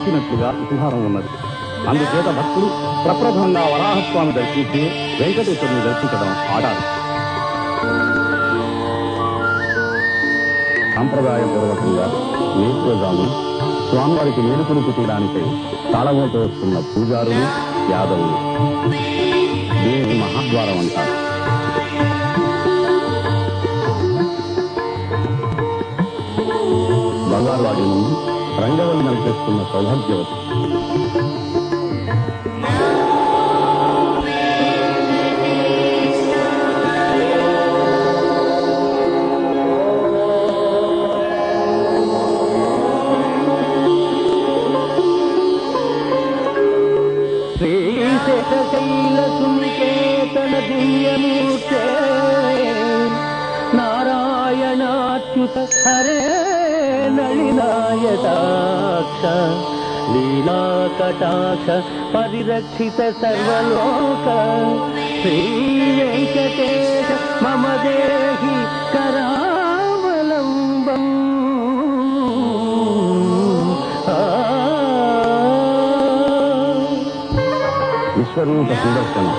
ఇచ్చినట్లుగా ఉపహారం ఉన్నది. అందుచేత భక్తులు ప్రప్రథమంగా వరాహస్వామి దర్శించి వెంకటేశ్వరుని దర్శించడం ఆడాలి. సంప్రదాయపూర్వకంగా నేత్రజాము స్వామివారికి మేలుకొలుపు చేయడానికై తాళమోతో వస్తున్న పూజారులు యాదవులు దీనిని మహాద్వారం అంటారు. బంగారువాడి నుండి రంగవల్లి నడిపిస్తున్న సౌభాగ్యవతి శ్రీశైలసునికేతన దివ్యమూర్తే నారాయణాచ్యుత హరే నళినాయతాక్ష లీలాకటాక్ష పరిరక్షిత సర్వలోక శ్రీ వెంకటేశ మమ దేహి కరావలంబం. విశ్వరూప సుదర్శనం